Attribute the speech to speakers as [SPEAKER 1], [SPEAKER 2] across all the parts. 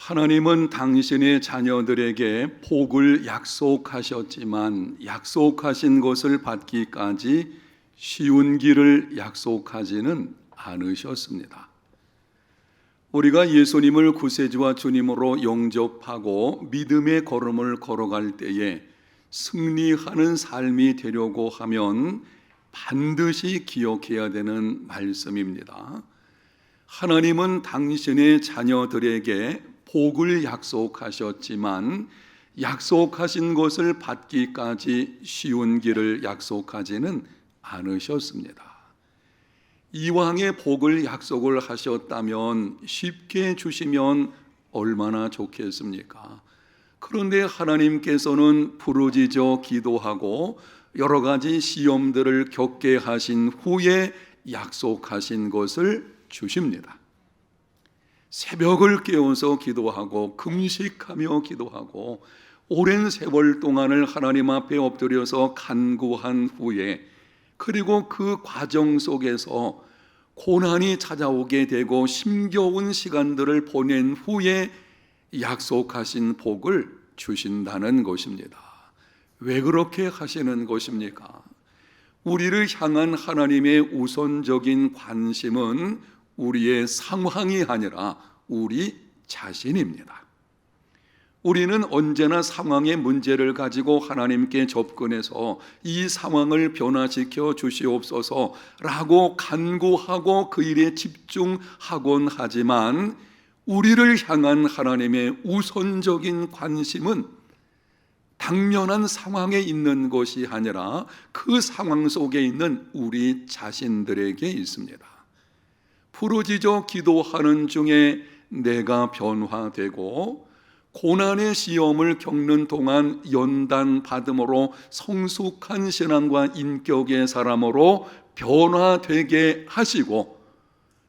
[SPEAKER 1] 하나님은 당신의 자녀들에게 복을 약속하셨지만 약속하신 것을 받기까지 쉬운 길을 약속하지는 않으셨습니다. 우리가 예수님을 구세주와 주님으로 영접하고 믿음의 걸음을 걸어갈 때에 승리하는 삶이 되려고 하면 반드시 기억해야 되는 말씀입니다. 하나님은 당신의 자녀들에게 복을 약속하셨지만 약속하신 것을 받기까지 쉬운 길을 약속하지는 않으셨습니다. 이왕의 복을 약속을 하셨다면 쉽게 주시면 얼마나 좋겠습니까? 그런데 하나님께서는 부르짖어 기도하고 여러 가지 시험들을 겪게 하신 후에 약속하신 것을 주십니다. 새벽을 깨워서 기도하고 금식하며 기도하고 오랜 세월 동안을 하나님 앞에 엎드려서 간구한 후에, 그리고 그 과정 속에서 고난이 찾아오게 되고 힘겨운 시간들을 보낸 후에 약속하신 복을 주신다는 것입니다. 왜 그렇게 하시는 것입니까? 우리를 향한 하나님의 우선적인 관심은 우리의 상황이 아니라 우리 자신입니다. 우리는 언제나 상황의 문제를 가지고 하나님께 접근해서 이 상황을 변화시켜 주시옵소서 라고 간구하고 그 일에 집중하곤 하지만 우리를 향한 하나님의 우선적인 관심은 당면한 상황에 있는 것이 아니라 그 상황 속에 있는 우리 자신들에게 있습니다. 부르짖어 기도하는 중에 내가 변화되고 고난의 시험을 겪는 동안 연단 받음으로 성숙한 신앙과 인격의 사람으로 변화되게 하시고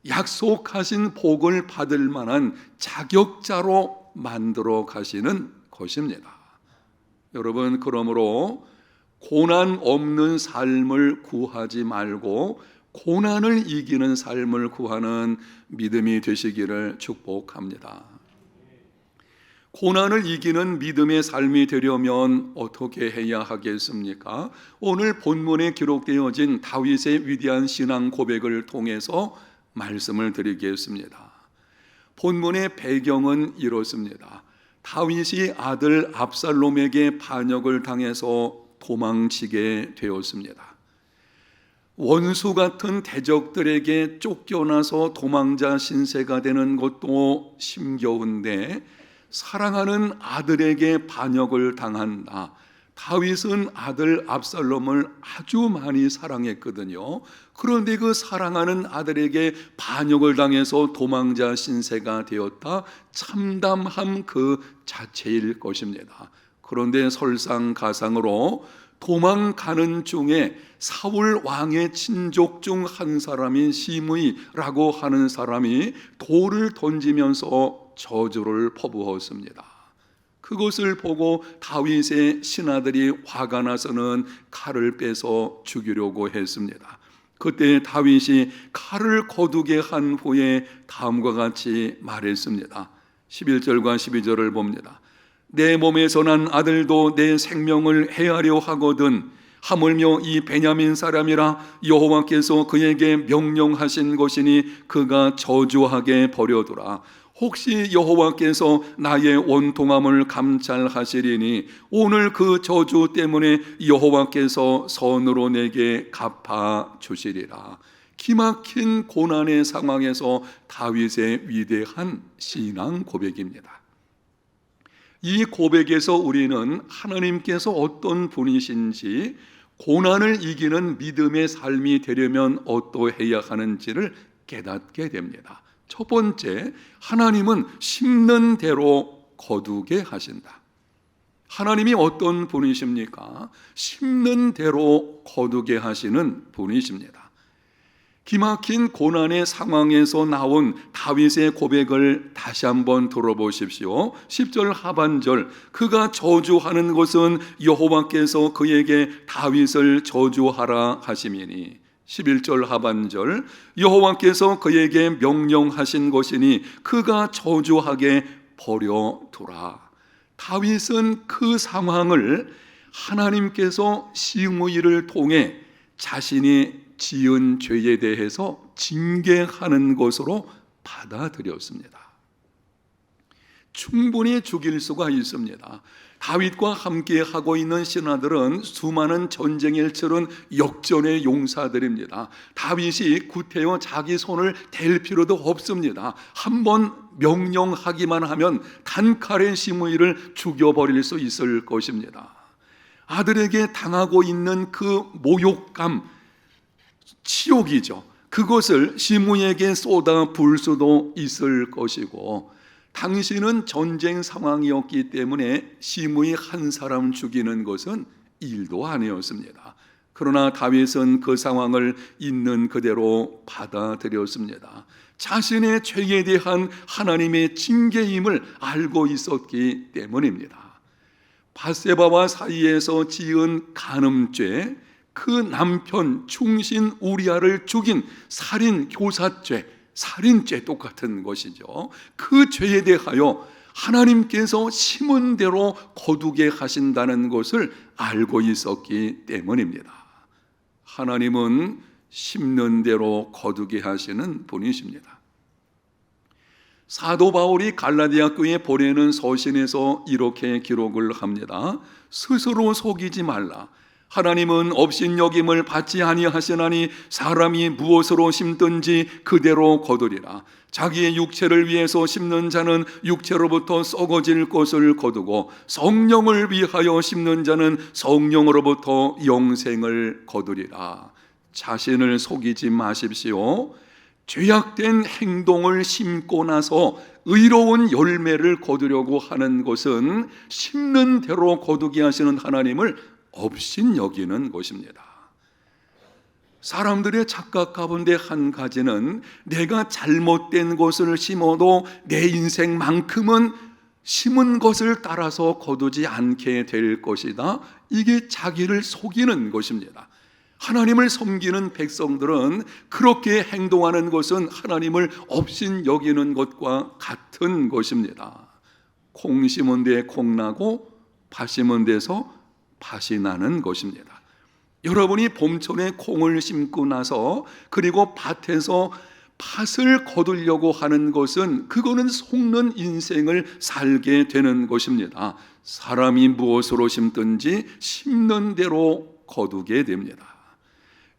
[SPEAKER 1] 약속하신 복을 받을 만한 자격자로 만들어 가시는 것입니다. 여러분, 그러므로 고난 없는 삶을 구하지 말고 고난을 이기는 삶을 구하는 믿음이 되시기를 축복합니다. 고난을 이기는 믿음의 삶이 되려면 어떻게 해야 하겠습니까? 오늘 본문에 기록되어진 다윗의 위대한 신앙 고백을 통해서 말씀을 드리겠습니다. 본문의 배경은 이렇습니다. 다윗이 아들 압살롬에게 반역을 당해서 도망치게 되었습니다. 원수 같은 대적들에게 쫓겨나서 도망자 신세가 되는 것도 힘겨운데 사랑하는 아들에게 반역을 당한다. 다윗은 아들 압살롬을 아주 많이 사랑했거든요. 그런데 그 사랑하는 아들에게 반역을 당해서 도망자 신세가 되었다. 참담함 그 자체일 것입니다. 그런데 설상가상으로 도망가는 중에 사울 왕의 친족 중 한 사람인 시므이라고 하는 사람이 돌을 던지면서 저주를 퍼부었습니다. 그것을 보고 다윗의 신하들이 화가 나서는 칼을 빼서 죽이려고 했습니다. 그때 다윗이 칼을 거두게 한 후에 다음과 같이 말했습니다. 11절과 12절을 봅니다. 내 몸에서 난 아들도 내 생명을 해하려 하거든 하물며 이 베냐민 사람이라 여호와께서 그에게 명령하신 것이니 그가 저주하게 버려두라. 혹시 여호와께서 나의 원통함을 감찰하시리니 오늘 그 저주 때문에 여호와께서 선으로 내게 갚아 주시리라. 기막힌 고난의 상황에서 다윗의 위대한 신앙 고백입니다. 이 고백에서 우리는 하나님께서 어떤 분이신지, 고난을 이기는 믿음의 삶이 되려면 어떠해야 하는지를 깨닫게 됩니다. 첫 번째, 하나님은 심는 대로 거두게 하신다. 하나님이 어떤 분이십니까? 심는 대로 거두게 하시는 분이십니다. 기막힌 고난의 상황에서 나온 다윗의 고백을 다시 한번 들어보십시오. 10절 하반절, 그가 저주하는 것은 여호와께서 그에게 다윗을 저주하라 하심이니. 11절 하반절, 여호와께서 그에게 명령하신 것이니 그가 저주하게 버려두라. 다윗은 그 상황을 하나님께서 시므이를 통해 자신이 지은 죄에 대해서 징계하는 것으로 받아들였습니다. 충분히 죽일 수가 있습니다. 다윗과 함께 하고 있는 신하들은 수많은 전쟁을 치른 역전의 용사들입니다. 다윗이 구태여 자기 손을 댈 필요도 없습니다. 한번 명령하기만 하면 단칼에 시므이를 죽여버릴 수 있을 것입니다. 아들에게 당하고 있는 그 모욕감, 치욕이죠. 그것을 시므이에게 쏟아 부을 수도 있을 것이고, 당시는 전쟁 상황이었기 때문에 시므이 한 사람 죽이는 것은 일도 아니었습니다. 그러나 다윗은 그 상황을 있는 그대로 받아들였습니다. 자신의 죄에 대한 하나님의 징계임을 알고 있었기 때문입니다. 밧세바와 사이에서 지은 간음죄, 그 남편 충신 우리아를 죽인 살인 교사죄, 살인죄 똑같은 것이죠. 그 죄에 대하여 하나님께서 심은 대로 거두게 하신다는 것을 알고 있었기 때문입니다. 하나님은 심는 대로 거두게 하시는 분이십니다. 사도 바울이 갈라디아 교회에 보내는 서신에서 이렇게 기록을 합니다. 스스로 속이지 말라. 하나님은 업신여김을 받지 아니하시나니 사람이 무엇으로 심든지 그대로 거두리라. 자기의 육체를 위해서 심는 자는 육체로부터 썩어질 것을 거두고 성령을 위하여 심는 자는 성령으로부터 영생을 거두리라. 자신을 속이지 마십시오. 죄악된 행동을 심고 나서 의로운 열매를 거두려고 하는 것은 심는 대로 거두게 하시는 하나님을 업신여기는 것입니다. 사람들의 착각 가운데 한 가지는 내가 잘못된 것을 심어도 내 인생만큼은 심은 것을 따라서 거두지 않게 될 것이다. 이게 자기를 속이는 것입니다. 하나님을 섬기는 백성들은 그렇게 행동하는 것은 하나님을 업신여기는 것과 같은 것입니다. 콩 심은 데에 콩 나고 팥 심은 데서 팥이 나는 것입니다. 여러분이 봄철에 콩을 심고 나서 그리고 밭에서 팥을 거두려고 하는 것은 그거는 속는 인생을 살게 되는 것입니다. 사람이 무엇으로 심든지 심는 대로 거두게 됩니다.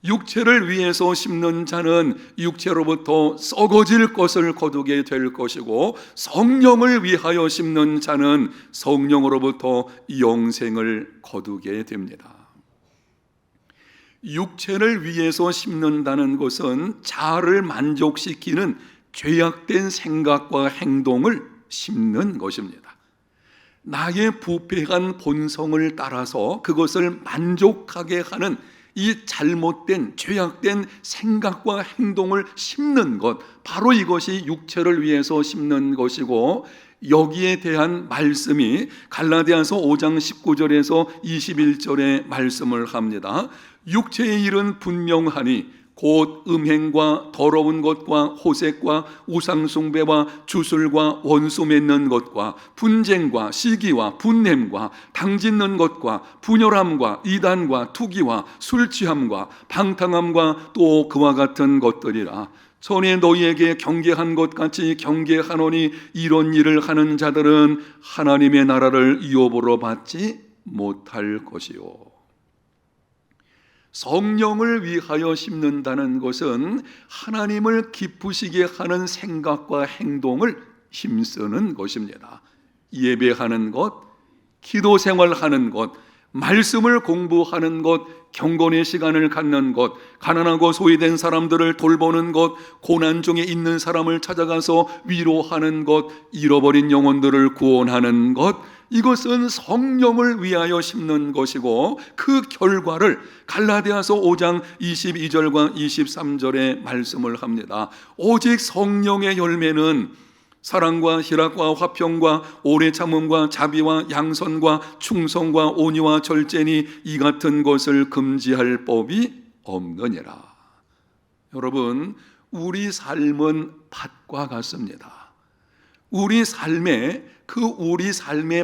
[SPEAKER 1] 육체를 위해서 심는 자는 육체로부터 썩어질 것을 거두게 될 것이고, 성령을 위하여 심는 자는 성령으로부터 영생을 거두게 됩니다. 육체를 위해서 심는다는 것은 자아를 만족시키는 죄악된 생각과 행동을 심는 것입니다. 나의 부패한 본성을 따라서 그것을 만족하게 하는 이 잘못된 죄악된 생각과 행동을 심는 것, 바로 이것이 육체를 위해서 심는 것이고, 여기에 대한 말씀이 갈라디아서 5장 19절에서 21절에 말씀을 합니다. 육체의 일은 분명하니 곧 음행과 더러운 것과 호색과 우상숭배와 주술과 원수 맺는 것과 분쟁과 시기와 분냄과 당짓는 것과 분열함과 이단과 투기와 술취함과 방탕함과 또 그와 같은 것들이라. 전에 너희에게 경계한 것 같이 경계하노니 이런 일을 하는 자들은 하나님의 나라를 유업으로 받지 못할 것이요. 성령을 위하여 심는다는 것은 하나님을 기쁘시게 하는 생각과 행동을 힘쓰는 것입니다. 예배하는 것, 기도 생활하는 것, 말씀을 공부하는 것, 경건의 시간을 갖는 것, 가난하고 소외된 사람들을 돌보는 것, 고난 중에 있는 사람을 찾아가서 위로하는 것, 잃어버린 영혼들을 구원하는 것, 이것은 성령을 위하여 심는 것이고, 그 결과를 갈라디아서 5장 22절과 23절에 말씀을 합니다. 오직 성령의 열매는 사랑과 희락과 화평과 오래 참음과 자비와 양선과 충성과 온유와 절제니 이 같은 것을 금지할 법이 없느니라. 여러분, 우리 삶은 밭과 같습니다. 우리 삶의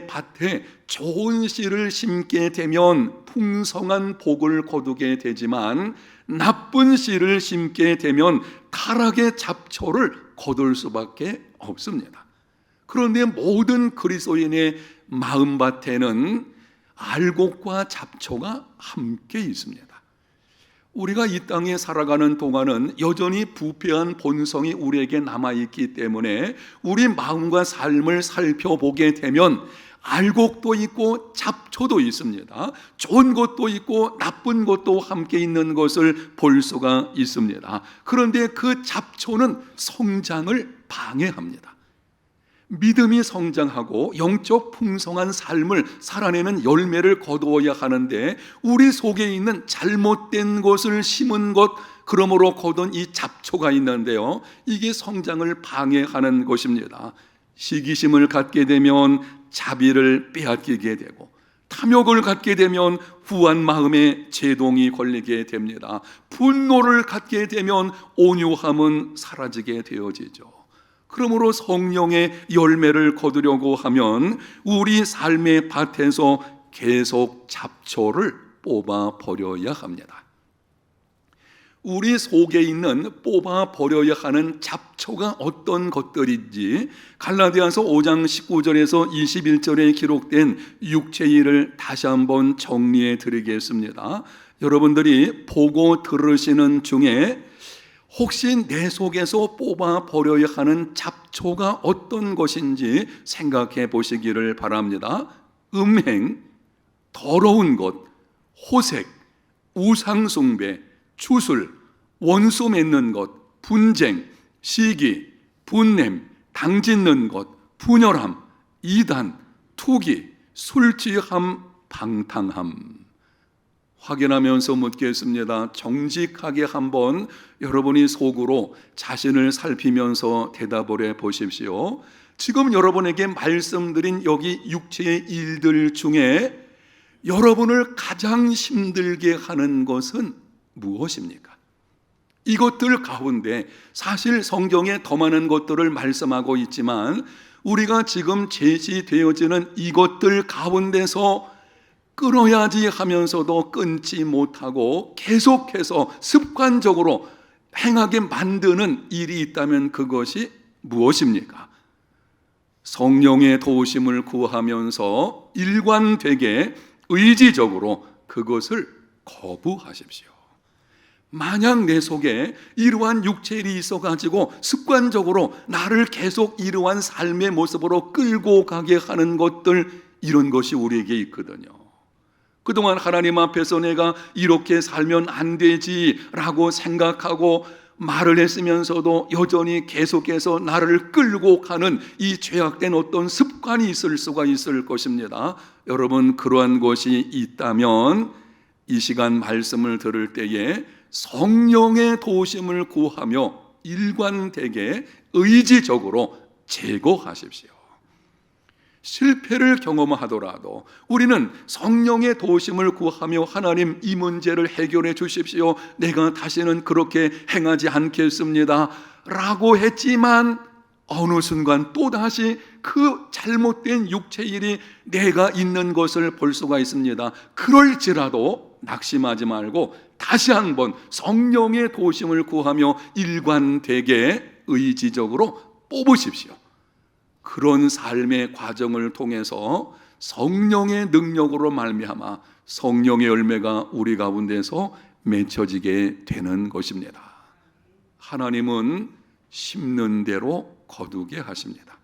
[SPEAKER 1] 밭에 좋은 씨를 심게 되면 풍성한 복을 거두게 되지만 나쁜 씨를 심게 되면 타락의 잡초를 거둘 수밖에 없습니다. 그런데 모든 그리스도인의 마음밭에는 알곡과 잡초가 함께 있습니다. 우리가 이 땅에 살아가는 동안은 여전히 부패한 본성이 우리에게 남아있기 때문에 우리 마음과 삶을 살펴보게 되면 알곡도 있고 잡초도 있습니다. 좋은 것도 있고 나쁜 것도 함께 있는 것을 볼 수가 있습니다. 그런데 그 잡초는 성장을 방해합니다. 믿음이 성장하고 영적 풍성한 삶을 살아내는 열매를 거두어야 하는데 우리 속에 있는 잘못된 것을 심은 것, 그러므로 거둔 이 잡초가 있는데요, 이게 성장을 방해하는 것입니다. 시기심을 갖게 되면 자비를 빼앗기게 되고, 탐욕을 갖게 되면 후한 마음에 제동이 걸리게 됩니다. 분노를 갖게 되면 온유함은 사라지게 되어지죠. 그러므로 성령의 열매를 거두려고 하면 우리 삶의 밭에서 계속 잡초를 뽑아 버려야 합니다. 우리 속에 있는 뽑아 버려야 하는 잡초가 어떤 것들인지 갈라디아서 5장 19절에서 21절에 기록된 육체의 일을 다시 한번 정리해 드리겠습니다. 여러분들이 보고 들으시는 중에 혹시 내 속에서 뽑아 버려야 하는 잡초가 어떤 것인지 생각해 보시기를 바랍니다. 음행, 더러운 것, 호색, 우상숭배, 추술, 원수 맺는 것, 분쟁, 시기, 분냄, 당짓는 것, 분열함, 이단, 투기, 술취함, 방탕함. 확인하면서 묻겠습니다. 정직하게 한번 여러분이 속으로 자신을 살피면서 대답을 해 보십시오. 지금 여러분에게 말씀드린 여기 육체의 일들 중에 여러분을 가장 힘들게 하는 것은 무엇입니까? 이것들 가운데 사실 성경에 더 많은 것들을 말씀하고 있지만 우리가 지금 제시되어지는 이것들 가운데서 끊어야지 하면서도 끊지 못하고 계속해서 습관적으로 행하게 만드는 일이 있다면 그것이 무엇입니까? 성령의 도우심을 구하면서 일관되게 의지적으로 그것을 거부하십시오. 만약 내 속에 이러한 육체일이 있어가지고 습관적으로 나를 계속 이러한 삶의 모습으로 끌고 가게 하는 것들, 이런 것이 우리에게 있거든요. 그동안 하나님 앞에서 내가 이렇게 살면 안 되지라고 생각하고 말을 했으면서도 여전히 계속해서 나를 끌고 가는 이 죄악된 어떤 습관이 있을 수가 있을 것입니다. 여러분, 그러한 것이 있다면 이 시간 말씀을 들을 때에 성령의 도우심을 구하며 일관되게 의지적으로 제거하십시오. 실패를 경험하더라도 우리는 성령의 도우심을 구하며 하나님, 이 문제를 해결해 주십시오. 내가 다시는 그렇게 행하지 않겠습니다 라고 했지만 어느 순간 또다시 그 잘못된 육체의 일이 내가 있는 것을 볼 수가 있습니다. 그럴지라도 낙심하지 말고 다시 한번 성령의 도우심을 구하며 일관되게 의지적으로 뽑으십시오. 그런 삶의 과정을 통해서 성령의 능력으로 말미암아 성령의 열매가 우리 가운데서 맺혀지게 되는 것입니다. 하나님은 심는 대로 거두게 하십니다.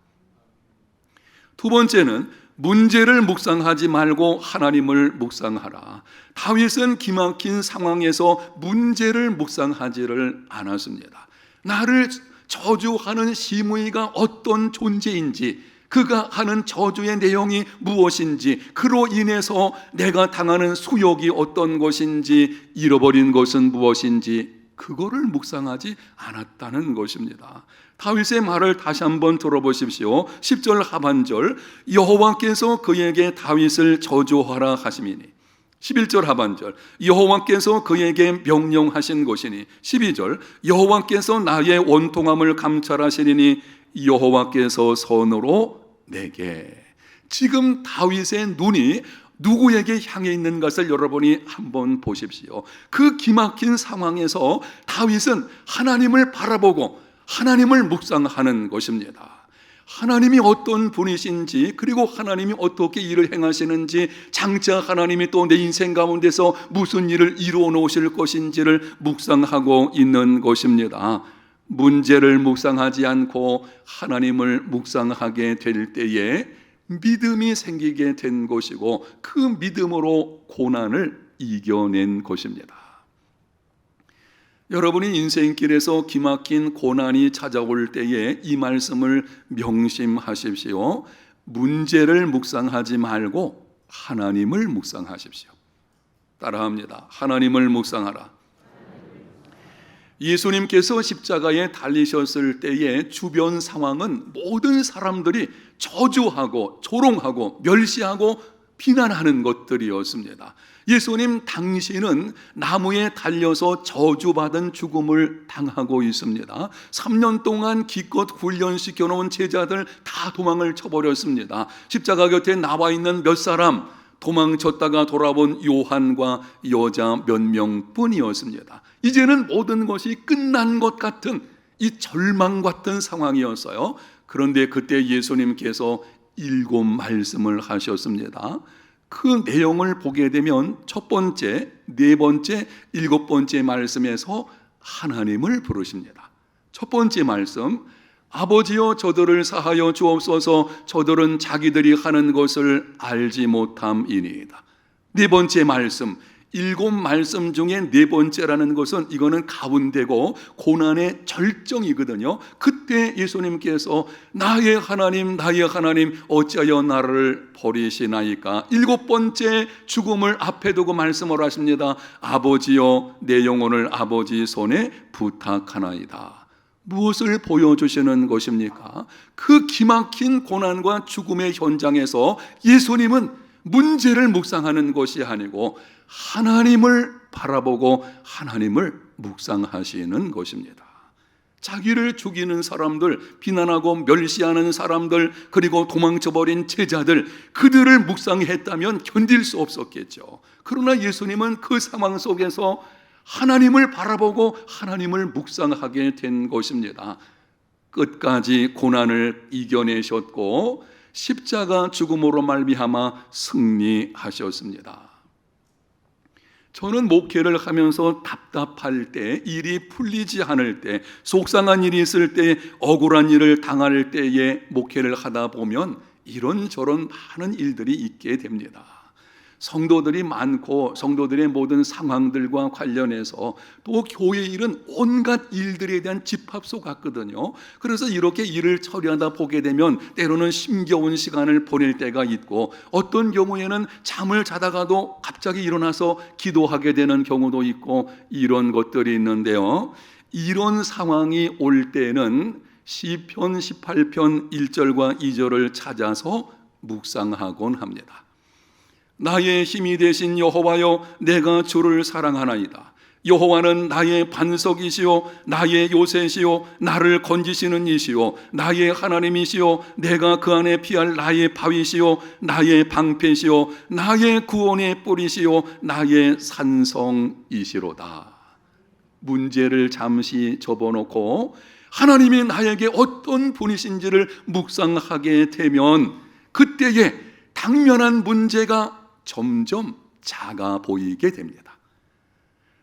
[SPEAKER 1] 두 번째는 문제를 묵상하지 말고 하나님을 묵상하라. 다윗은 기막힌 상황에서 문제를 묵상하지를 않았습니다. 나를 저주하는 시므이가 어떤 존재인지, 그가 하는 저주의 내용이 무엇인지, 그로 인해서 내가 당하는 수욕이 어떤 것인지, 잃어버린 것은 무엇인지, 그거를 묵상하지 않았다는 것입니다. 다윗의 말을 다시 한번 들어보십시오. 10절 하반절, 여호와께서 그에게 다윗을 저주하라 하시미니. 11절 하반절, 여호와께서 그에게 명령하신 것이니. 12절, 여호와께서 나의 원통함을 감찰하시리니 여호와께서 선으로 내게. 지금 다윗의 눈이 누구에게 향해 있는 것을 여러분이 한번 보십시오. 그 기막힌 상황에서 다윗은 하나님을 바라보고 하나님을 묵상하는 것입니다. 하나님이 어떤 분이신지, 그리고 하나님이 어떻게 일을 행하시는지, 장차 하나님이 또 내 인생 가운데서 무슨 일을 이루어 놓으실 것인지를 묵상하고 있는 것입니다. 문제를 묵상하지 않고 하나님을 묵상하게 될 때에 믿음이 생기게 된 것이고, 그 믿음으로 고난을 이겨낸 것입니다. 여러분이 인생길에서 기막힌 고난이 찾아올 때에 이 말씀을 명심하십시오. 문제를 묵상하지 말고 하나님을 묵상하십시오. 따라합니다. 하나님을 묵상하라. 예수님께서 십자가에 달리셨을 때의 주변 상황은 모든 사람들이 저주하고 조롱하고 멸시하고 비난하는 것들이었습니다. 예수님 당신은 나무에 달려서 저주받은 죽음을 당하고 있습니다. 3년 동안 기껏 훈련시켜 놓은 제자들 다 도망을 쳐버렸습니다. 십자가 곁에 나와 있는 몇 사람, 도망쳤다가 돌아본 요한과 여자 몇 명뿐이었습니다. 이제는 모든 것이 끝난 것 같은 이 절망 같은 상황이었어요. 그런데 그때 예수님께서 7 말씀을 하셨습니다. 그 내용을 보게 되면 첫 번째, 네 번째, 7번째 말씀에서 하나님을 부르십니다. 첫 번째 말씀, 아버지여 저들을 사하여 주옵소서, 저들은 자기들이 하는 것을 알지 못함이니이다. 네 번째 말씀, 7 말씀 중에 네 번째라는 것은 이거는 가운데고 고난의 절정이거든요. 그때 예수님께서 나의 하나님 어찌하여 나를 버리시나이까. 7번째 죽음을 앞에 두고 말씀을 하십니다. 아버지여 내 영혼을 아버지 손에 부탁하나이다. 무엇을 보여주시는 것입니까? 그 기막힌 고난과 죽음의 현장에서 예수님은 문제를 묵상하는 것이 아니고 하나님을 바라보고 하나님을 묵상하시는 것입니다. 자기를 죽이는 사람들, 비난하고 멸시하는 사람들, 그리고 도망쳐버린 제자들, 그들을 묵상했다면 견딜 수 없었겠죠. 그러나 예수님은 그 상황 속에서 하나님을 바라보고 하나님을 묵상하게 된 것입니다. 끝까지 고난을 이겨내셨고 십자가 죽음으로 말미암아 승리하셨습니다. 저는 목회를 하면서 답답할 때, 일이 풀리지 않을 때, 속상한 일이 있을 때, 억울한 일을 당할 때에 목회를 하다 보면 이런저런 많은 일들이 있게 됩니다. 성도들이 많고 성도들의 모든 상황들과 관련해서 또 교회 일은 온갖 일들에 대한 집합소 같거든요. 그래서 이렇게 일을 처리하다 보게 되면 때로는 힘겨운 시간을 보낼 때가 있고, 어떤 경우에는 잠을 자다가도 갑자기 일어나서 기도하게 되는 경우도 있고, 이런 것들이 있는데요. 이런 상황이 올 때는 시편 18편 1절과 2절을 찾아서 묵상하곤 합니다. 나의 힘이 되신 여호와여, 내가 주를 사랑하나이다. 여호와는 나의 반석이시요 나의 요새시요 나를 건지시는 이시요 나의 하나님이시요 내가 그 안에 피할 나의 바위시요 나의 방패시요 나의 구원의 뿌리시요 나의 산성이시로다. 문제를 잠시 접어놓고 하나님이 나에게 어떤 분이신지를 묵상하게 되면 그때에 당면한 문제가 점점 작아 보이게 됩니다.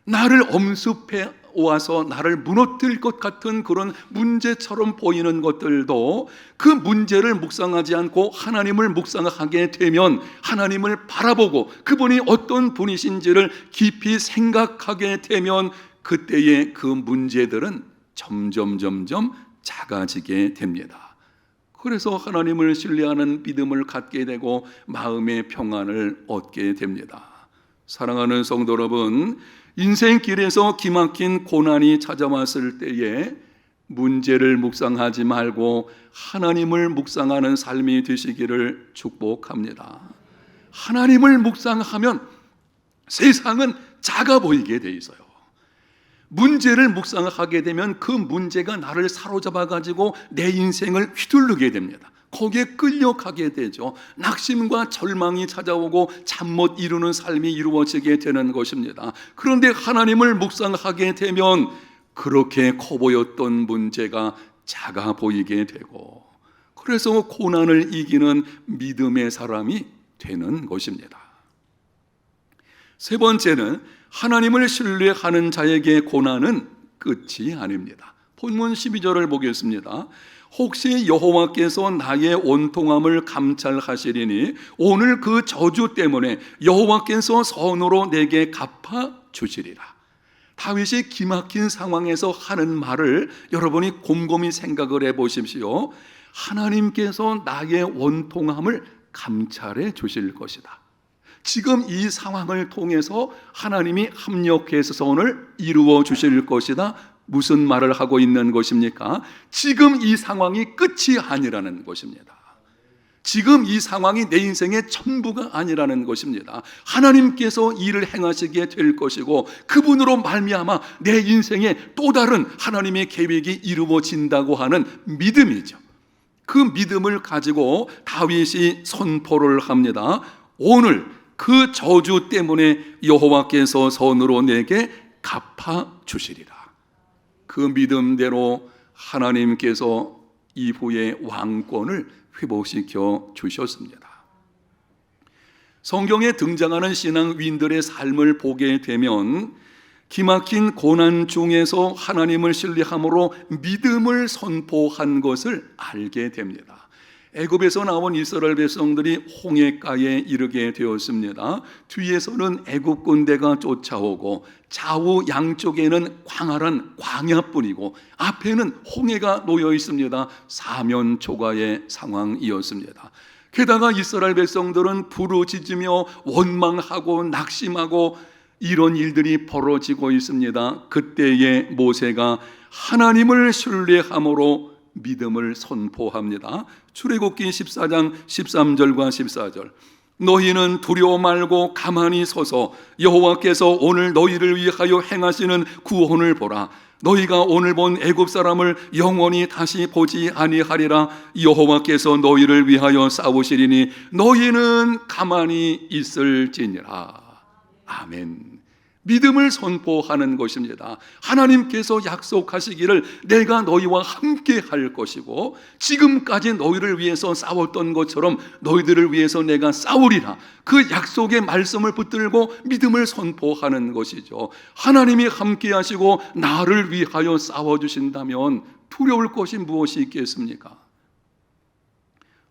[SPEAKER 1] 나를 엄습해 와서 나를 무너뜨릴 것 같은 그런 문제처럼 보이는 것들도 그 문제를 묵상하지 않고 하나님을 묵상하게 되면, 하나님을 바라보고 그분이 어떤 분이신지를 깊이 생각하게 되면 그때의 그 문제들은 점점 작아지게 됩니다. 그래서 하나님을 신뢰하는 믿음을 갖게 되고 마음의 평안을 얻게 됩니다. 사랑하는 성도 여러분, 인생길에서 기막힌 고난이 찾아왔을 때에 문제를 묵상하지 말고 하나님을 묵상하는 삶이 되시기를 축복합니다. 하나님을 묵상하면 세상은 작아 보이게 돼 있어요. 문제를 묵상하게 되면 그 문제가 나를 사로잡아 가지고 내 인생을 휘둘르게 됩니다. 거기에 끌려가게 되죠. 낙심과 절망이 찾아오고 잠 못 이루는 삶이 이루어지게 되는 것입니다. 그런데 하나님을 묵상하게 되면 그렇게 커 보였던 문제가 작아 보이게 되고, 그래서 고난을 이기는 믿음의 사람이 되는 것입니다. 세 번째는 하나님을 신뢰하는 자에게 고난은 끝이 아닙니다. 본문 12절을 보겠습니다. 혹시 여호와께서 나의 원통함을 감찰하시리니 오늘 그 저주 때문에 여호와께서 선으로 내게 갚아 주시리라. 다윗이 기막힌 상황에서 하는 말을 여러분이 곰곰이 생각을 해보십시오. 하나님께서 나의 원통함을 감찰해 주실 것이다. 지금 이 상황을 통해서 하나님이 합력해서 선을 이루어 주실 것이다. 무슨 말을 하고 있는 것입니까? 지금 이 상황이 끝이 아니라는 것입니다. 지금 이 상황이 내 인생의 전부가 아니라는 것입니다. 하나님께서 일을 행하시게 될 것이고 그분으로 말미암아 내 인생에 또 다른 하나님의 계획이 이루어진다고 하는 믿음이죠. 그 믿음을 가지고 다윗이 선포를 합니다. 오늘 그 저주 때문에 여호와께서 선으로 내게 갚아 주시리라. 그 믿음대로 하나님께서 이후에 왕권을 회복시켜 주셨습니다. 성경에 등장하는 신앙 위인들의 삶을 보게 되면 기막힌 고난 중에서 하나님을 신뢰함으로 믿음을 선포한 것을 알게 됩니다. 애굽에서 나온 이스라엘 백성들이 홍해가에 이르게 되었습니다. 뒤에서는 애굽 군대가 쫓아오고 좌우 양쪽에는 광활한 광야뿐이고 앞에는 홍해가 놓여 있습니다. 사면초가의 상황이었습니다. 게다가 이스라엘 백성들은 부르짖으며 원망하고 낙심하고 이런 일들이 벌어지고 있습니다. 그때에 모세가 하나님을 신뢰함으로 믿음을 선포합니다. 출애굽기 14장 13절과 14절. 너희는 두려워 말고 가만히 서서 여호와께서 오늘 너희를 위하여 행하시는 구원을 보라. 너희가 오늘 본 애굽 사람을 영원히 다시 보지 아니하리라. 여호와께서 너희를 위하여 싸우시리니 너희는 가만히 있을지니라. 아멘. 믿음을 선포하는 것입니다. 하나님께서 약속하시기를 내가 너희와 함께 할 것이고 지금까지 너희를 위해서 싸웠던 것처럼 너희들을 위해서 내가 싸우리라. 그 약속의 말씀을 붙들고 믿음을 선포하는 것이죠. 하나님이 함께 하시고 나를 위하여 싸워주신다면 두려울 것이 무엇이 있겠습니까?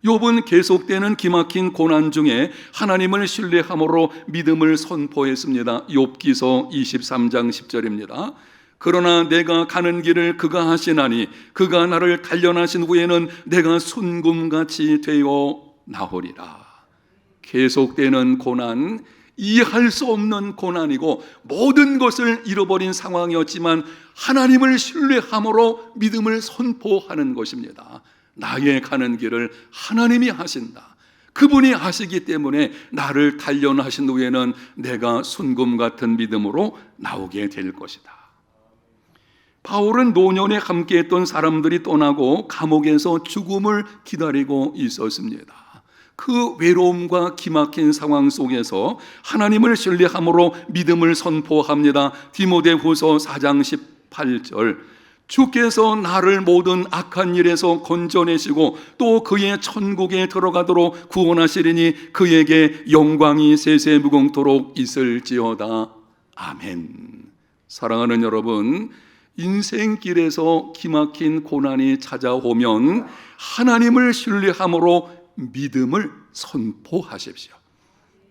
[SPEAKER 1] 욥은 계속되는 기막힌 고난 중에 하나님을 신뢰함으로 믿음을 선포했습니다. 욥기서 23장 10절입니다. 그러나 내가 가는 길을 그가 하시나니 그가 나를 단련하신 후에는 내가 순금같이 되어 나오리라. 계속되는 고난, 이해할 수 없는 고난이고 모든 것을 잃어버린 상황이었지만 하나님을 신뢰함으로 믿음을 선포하는 것입니다. 나의 가는 길을 하나님이 하신다. 그분이 하시기 때문에 나를 단련하신 후에는 내가 순금 같은 믿음으로 나오게 될 것이다. 바울은 노년에 함께했던 사람들이 떠나고 감옥에서 죽음을 기다리고 있었습니다. 그 외로움과 기막힌 상황 속에서 하나님을 신뢰함으로 믿음을 선포합니다. 디모데후서 4장 18절. 주께서 나를 모든 악한 일에서 건져내시고 또 그의 천국에 들어가도록 구원하시리니 그에게 영광이 세세무궁토록 있을지어다. 아멘. 사랑하는 여러분, 인생길에서 기막힌 고난이 찾아오면 하나님을 신뢰함으로 믿음을 선포하십시오.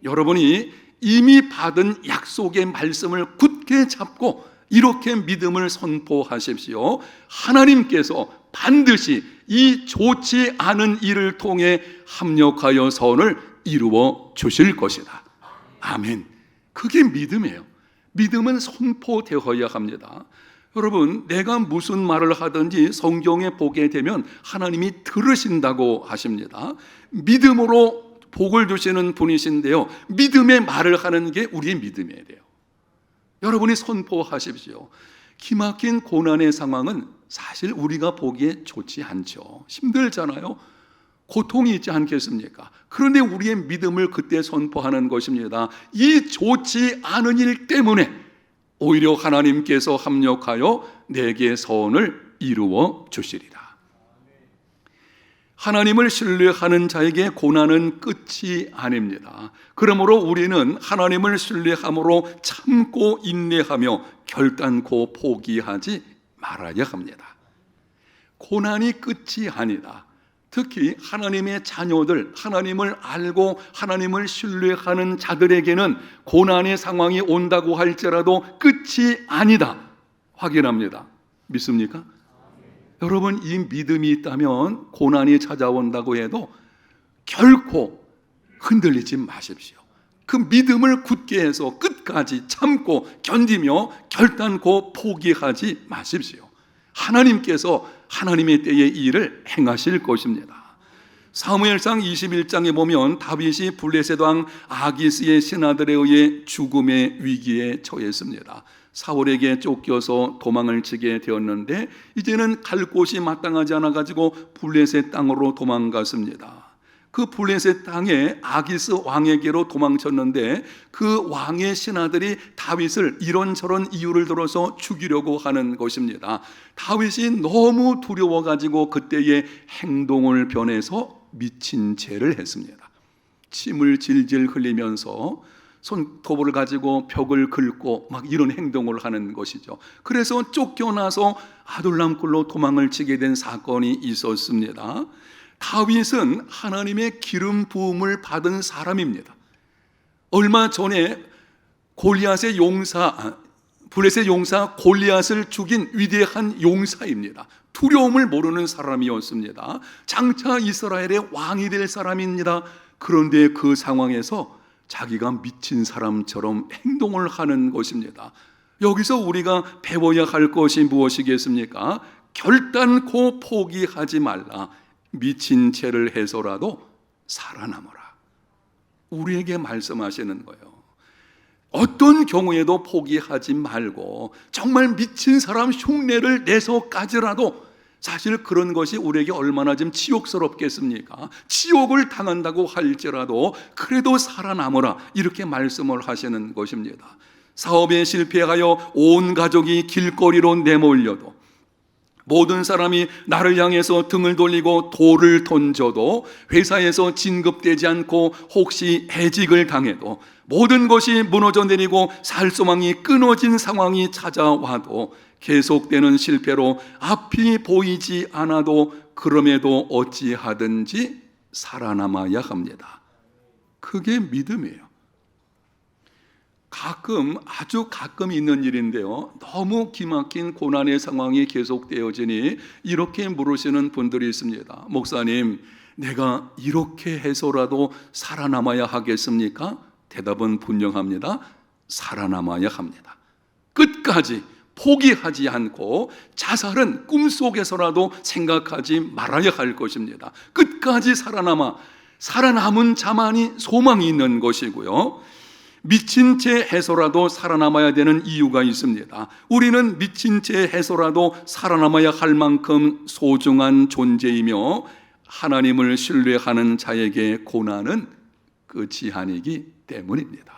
[SPEAKER 1] 여러분이 이미 받은 약속의 말씀을 굳게 잡고 이렇게 믿음을 선포하십시오. 하나님께서 반드시 이 좋지 않은 일을 통해 합력하여 선을 이루어 주실 것이다. 아멘. 그게 믿음이에요. 믿음은 선포되어야 합니다. 여러분, 내가 무슨 말을 하든지 성경에 보게 되면 하나님이 들으신다고 하십니다. 믿음으로 복을 주시는 분이신데요, 믿음의 말을 하는 게 우리의 믿음이에요. 여러분이 선포하십시오. 기막힌 고난의 상황은 사실 우리가 보기에 좋지 않죠. 힘들잖아요. 고통이 있지 않겠습니까? 그런데 우리의 믿음을 그때 선포하는 것입니다. 이 좋지 않은 일 때문에 오히려 하나님께서 합력하여 내게 선을 이루어 주시리라. 하나님을 신뢰하는 자에게 고난은 끝이 아닙니다. 그러므로 우리는 하나님을 신뢰함으로 참고 인내하며 결단코 포기하지 말아야 합니다. 고난이 끝이 아니다. 특히 하나님의 자녀들, 하나님을 알고 하나님을 신뢰하는 자들에게는 고난의 상황이 온다고 할지라도 끝이 아니다. 확인합니다. 믿습니까? 여러분, 이 믿음이 있다면 고난이 찾아온다고 해도 결코 흔들리지 마십시오. 그 믿음을 굳게 해서 끝까지 참고 견디며 결단코 포기하지 마십시오. 하나님께서 하나님의 때에 이 일을 행하실 것입니다. 사무엘상 21장에 보면 다윗이 블레셋 왕 아기스의 신하들에 의해 죽음의 위기에 처했습니다. 사울에게 쫓겨서 도망을 치게 되었는데 이제는 갈 곳이 마땅하지 않아 가지고 블레셋 땅으로 도망갔습니다. 그 블레셋 땅에 아기스 왕에게로 도망쳤는데 그 왕의 신하들이 다윗을 이런저런 이유를 들어서 죽이려고 하는 것입니다. 다윗이 너무 두려워 가지고 그때의 행동을 변해서 미친 죄를 했습니다. 침을 질질 흘리면서 손톱을 가지고 벽을 긁고 막 이런 행동을 하는 것이죠. 그래서 쫓겨나서 아둘람굴로 도망을 치게 된 사건이 있었습니다. 다윗은 하나님의 기름 부음을 받은 사람입니다. 얼마 전에 골리앗의 용사, 블레셋 용사 골리앗을 죽인 위대한 용사입니다. 두려움을 모르는 사람이었습니다. 장차 이스라엘의 왕이 될 사람입니다. 그런데 그 상황에서 자기가 미친 사람처럼 행동을 하는 것입니다. 여기서 우리가 배워야 할 것이 무엇이겠습니까? 결단코 포기하지 말라. 미친 죄를 해서라도 살아남아라. 우리에게 말씀하시는 거예요. 어떤 경우에도 포기하지 말고 정말 미친 사람 흉내를 내서까지라도, 사실 그런 것이 우리에게 얼마나 좀 치욕스럽겠습니까? 치욕을 당한다고 할지라도 그래도 살아남으라, 이렇게 말씀을 하시는 것입니다. 사업에 실패하여 온 가족이 길거리로 내몰려도, 모든 사람이 나를 향해서 등을 돌리고 돌을 던져도, 회사에서 진급되지 않고 혹시 해직을 당해도, 모든 것이 무너져 내리고 살소망이 끊어진 상황이 찾아와도, 계속되는 실패로 앞이 보이지 않아도 그럼에도 어찌하든지 살아남아야 합니다. 그게 믿음이에요. 가끔, 아주 가끔 있는 일인데요, 너무 기막힌 고난의 상황이 계속되어지니 이렇게 물으시는 분들이 있습니다. 목사님, 내가 이렇게 해서라도 살아남아야 하겠습니까? 대답은 분명합니다. 살아남아야 합니다. 끝까지 포기하지 않고 자살은 꿈속에서라도 생각하지 말아야 할 것입니다. 끝까지 살아남은 자만이 소망이 있는 것이고요, 미친 채 해서라도 살아남아야 되는 이유가 있습니다. 우리는 미친 채 해서라도 살아남아야 할 만큼 소중한 존재이며 하나님을 신뢰하는 자에게 고난은 끝이 아니기 때문입니다.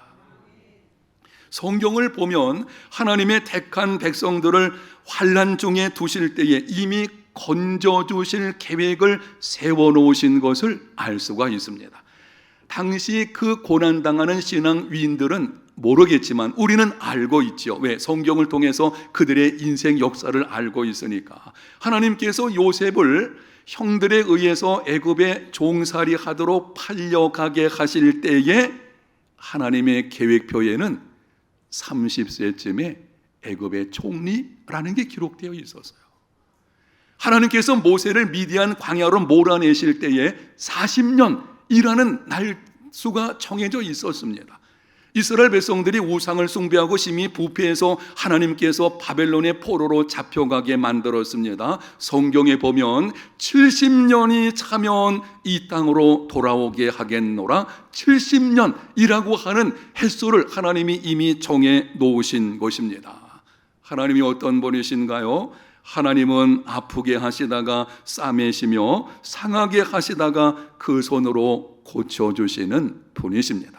[SPEAKER 1] 성경을 보면 하나님의 택한 백성들을 환난 중에 두실 때에 이미 건져주실 계획을 세워놓으신 것을 알 수가 있습니다. 당시 그 고난당하는 신앙 위인들은 모르겠지만 우리는 알고 있죠. 왜? 성경을 통해서 그들의 인생 역사를 알고 있으니까. 하나님께서 요셉을 형들에 의해서 애굽에 종살이 하도록 팔려가게 하실 때에 하나님의 계획표에는 30세쯤에 애굽의 총리라는 게 기록되어 있었어요. 하나님께서 모세를 미디안 광야로 몰아내실 때에 40년이라는 날수가 정해져 있었습니다. 이스라엘 백성들이 우상을 숭배하고 심히 부패해서 하나님께서 바벨론의 포로로 잡혀가게 만들었습니다. 성경에 보면 70년이 차면 이 땅으로 돌아오게 하겠노라, 70년이라고 하는 횟수를 하나님이 이미 정해 놓으신 것입니다. 하나님이 어떤 분이신가요? 하나님은 아프게 하시다가 싸매시며 상하게 하시다가 그 손으로 고쳐주시는 분이십니다.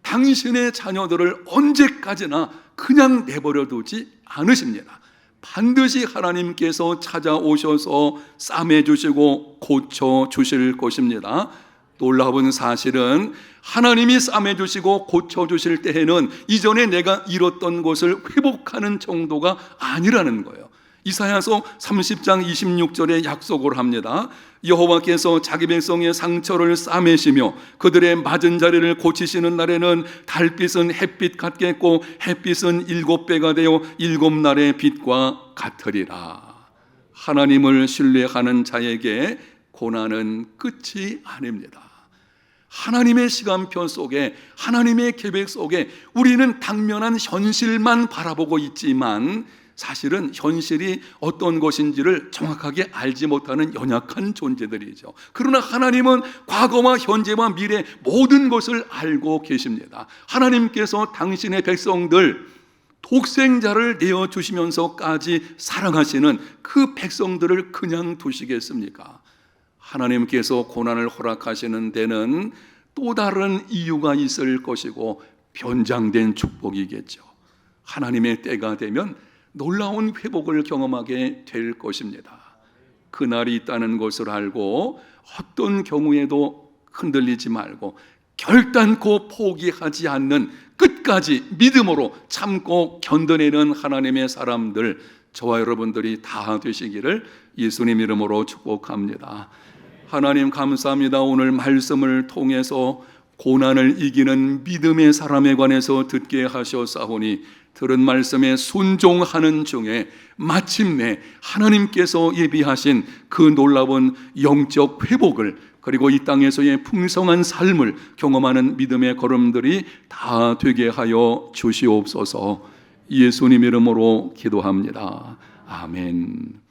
[SPEAKER 1] 당신의 자녀들을 언제까지나 그냥 내버려 두지 않으십니다. 반드시 하나님께서 찾아오셔서 싸매주시고 고쳐주실 것입니다. 놀라운 사실은 하나님이 싸매주시고 고쳐주실 때에는 이전에 내가 잃었던 것을 회복하는 정도가 아니라는 거예요. 이사야서 30장 26절에 약속을 합니다. 여호와께서 자기 백성의 상처를 싸매시며 그들의 맞은 자리를 고치시는 날에는 달빛은 햇빛 같겠고 햇빛은 7배가 되어 7날의 빛과 같으리라. 하나님을 신뢰하는 자에게 고난은 끝이 아닙니다. 하나님의 시간표 속에, 하나님의 계획 속에 우리는 당면한 현실만 바라보고 있지만 사실은 현실이 어떤 것인지를 정확하게 알지 못하는 연약한 존재들이죠. 그러나 하나님은 과거와 현재와 미래 모든 것을 알고 계십니다. 하나님께서 당신의 백성들, 독생자를 내어주시면서까지 사랑하시는 그 백성들을 그냥 두시겠습니까? 하나님께서 고난을 허락하시는 데는 또 다른 이유가 있을 것이고 변장된 축복이겠죠. 하나님의 때가 되면 놀라운 회복을 경험하게 될 것입니다. 그날이 있다는 것을 알고 어떤 경우에도 흔들리지 말고 결단코 포기하지 않는 끝까지 믿음으로 참고 견뎌내는 하나님의 사람들, 저와 여러분들이 다 되시기를 예수님 이름으로 축복합니다. 하나님 감사합니다. 오늘 말씀을 통해서 고난을 이기는 믿음의 사람에 관해서 듣게 하셨사오니 들은 말씀에 순종하는 중에 마침내 하나님께서 예비하신 그 놀라운 영적 회복을, 그리고 이 땅에서의 풍성한 삶을 경험하는 믿음의 걸음들이 다 되게 하여 주시옵소서. 예수님 이름으로 기도합니다. 아멘.